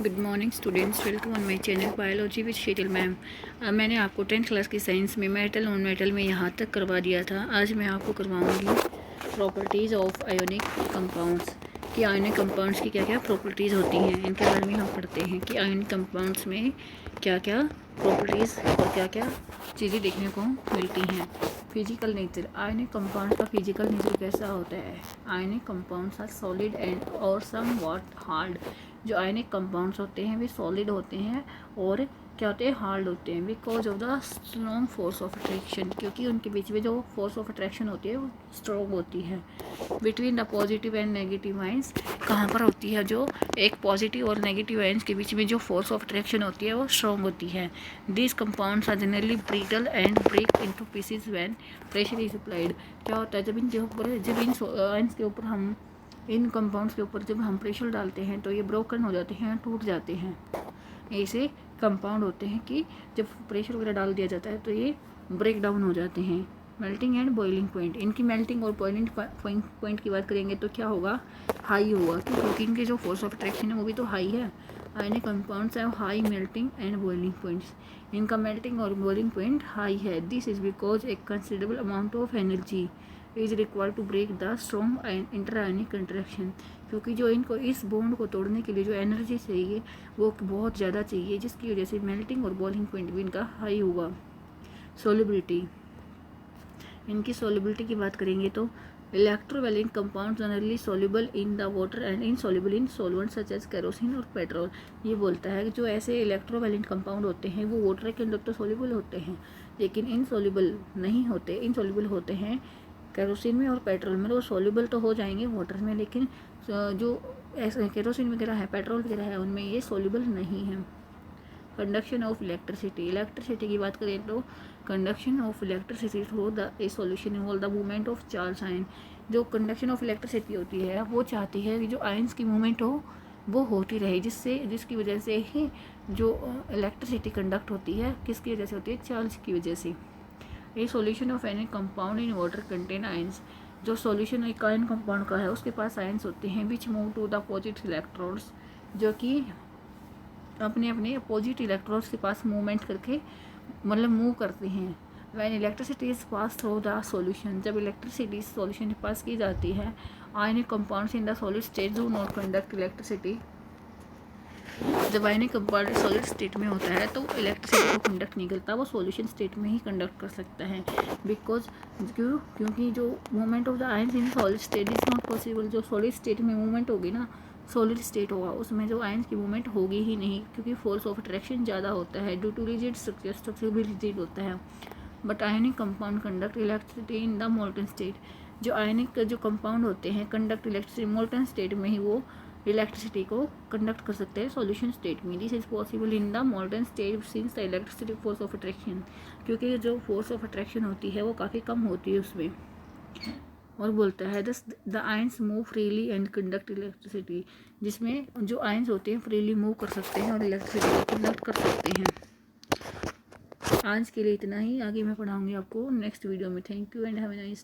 Good morning students, welcome on my channel biology with Sheetal ma'am. मैंने आपको 10th class की science में metal non metal में यहाँ तक करवा दिया था। आज मैं आपको करवाऊँगी प्रॉपर्टीज़ ऑफ आयोनिक कंपाउंड्स कि आयोनिक कंपाउंड्स की क्या क्या प्रॉपर्टीज़ होती हैं। इनके बारे में हम पढ़ते हैं कि आयोनिक कंपाउंड्स में क्या क्या प्रॉपर्टीज़ और क्या क्या चीज़ें देखने को मिलती हैं। फिजिकल नेचर, आयोनिक कंपाउंड का फिजिकल नेचर कैसा होता है। Ionic compounds are solid and और सम वॉट हार्ड। जो आयोनिक कंपाउंड्स होते हैं वे सॉलिड होते हैं और क्या होते हैं, हार्ड होते हैं। Because of the strong force of attraction, क्योंकि उनके बीच में जो फोर्स ऑफ अट्रैक्शन होती है वो स्ट्रॉन्ग होती है। Between the positive and negative ions, कहाँ पर होती है, जो एक पॉजिटिव और नेगेटिव आयंस के बीच में जो फोर्स ऑफ अट्रैक्शन होती है वो स्ट्रॉन्ग होती है। These compounds are generally brittle and break into pieces when pressure is applied. क्या होता है, जब इन आयंस के ऊपर हम इन कंपाउंड्स के ऊपर जब हम प्रेशर डालते हैं तो ये ब्रोकन हो जाते हैं, टूट जाते हैं। ऐसे कंपाउंड होते हैं कि जब प्रेशर वगैरह डाल दिया जाता है तो ये ब्रेक डाउन हो जाते हैं। मेल्टिंग एंड बॉइलिंग पॉइंट, इनकी मेल्टिंग और बॉइलिंग पॉइंट की बात करेंगे तो क्या होगा, हाई होगा, क्योंकि इनके जो फोर्स ऑफ अट्रैक्शन है वो भी तो हाई है। Ionic compounds have high melting and boiling points, इनका मेल्टिंग और बॉइलिंग पॉइंट हाई है। This is because a considerable amount of energy is required to break the strong interionic interaction, क्योंकि जो इनको इस बॉन्ड को तोड़ने के लिए जो एनर्जी चाहिए वो बहुत ज़्यादा चाहिए, जिसकी वजह से मेल्टिंग और बॉइलिंग पॉइंट भी इनका हाई होगा। सोलिबिलिटी, इनकी सोलिबिलिटी की बात करेंगे तो electrovalent compound generally soluble in the water and insoluble in solvent such as kerosene और पेट्रोल। ये बोलता है कि जो ऐसे इलेक्ट्रोवैलेंट कंपाउंड होते हैं वो वाटर के अंदर तो सोल्यूबल होते हैं लेकिन इनसोल्यूबल नहीं होते, इनसोल्यूबल होते हैं केरोसिन में और पेट्रोल में। वो सोल्यूबल तो हो जाएंगे वाटर में, लेकिन जो ऐसे केरोसिन वगैरह है, पेट्रोल वगैरह है, उनमें ये सोल्यूबल नहीं है। कंडक्शन ऑफ इलेक्ट्रिसिटी, इलेक्ट्रिसिटी की बात करें तो conduction of electricity through the A solution involve the movement of charge ion. जो कंडक्शन ऑफ इलेक्ट्रिसिटी होती है वो चाहती है कि जो आयंस की मूवमेंट हो वो होती रहे, जिसकी वजह से ही जो इलेक्ट्रिसिटी कंडक्ट होती है, किसकी वजह से होती है, चार्ज की वजह से। A solution of any compound in water contain ions, जो सॉल्यूशन एक आयन कंपाउंड का है उसके पास आयंस होते हैं which move to the opposite electrodes, जो कि अपने अपने अपोजिट इलेक्ट्रोड्स के पास मूवमेंट करके मतलब मूव करते हैं। When electricity is pass through the solution, जब इलेक्ट्रिसिटी सॉल्यूशन के पास की जाती है, ionic compounds in the solid state do not conduct electricity. जब आयनिक कंपाउंड सॉलिड स्टेट में होता है तो इलेक्ट्रिसिटी को कंडक्ट नहीं करता, वो सॉल्यूशन स्टेट में ही कंडक्ट कर सकता है। बिकॉज क्योंकि जो movement of the ions in solid state is not possible. जो सॉलिड स्टेट में मूवमेंट होगी ना, सॉलिड स्टेट होगा उसमें जो आयंस की मूवमेंट होगी ही नहीं, क्योंकि फोर्स ऑफ अट्रैक्शन ज़्यादा होता है ड्यू टू रिजिड स्ट्रक्चर भी रिजिड होता है। But ionic compound conduct electricity in the molten state, जो आयनिक जो कंपाउंड होते हैं कंडक्ट इलेक्ट्रिसिटी मोल्टन स्टेट में ही वो इलेक्ट्रिसिटी को कंडक्ट कर सकते हैं सॉल्यूशन स्टेट में। This is possible in the molten state since the electricity force of attraction, क्योंकि जो फोर्स ऑफ अट्रैक्शन होती है वो काफ़ी कम होती है उसमें। और बोलता है the ions move freely and conduct electricity, जिसमें जो आयंस होते हैं फ्रीली मूव कर सकते हैं और इलेक्ट्रिसिटी को कंडक्ट कर सकते हैं। आज के लिए इतना ही, आगे मैं पढ़ाऊँगी आपको नेक्स्ट वीडियो में। Thank you and have a nice day.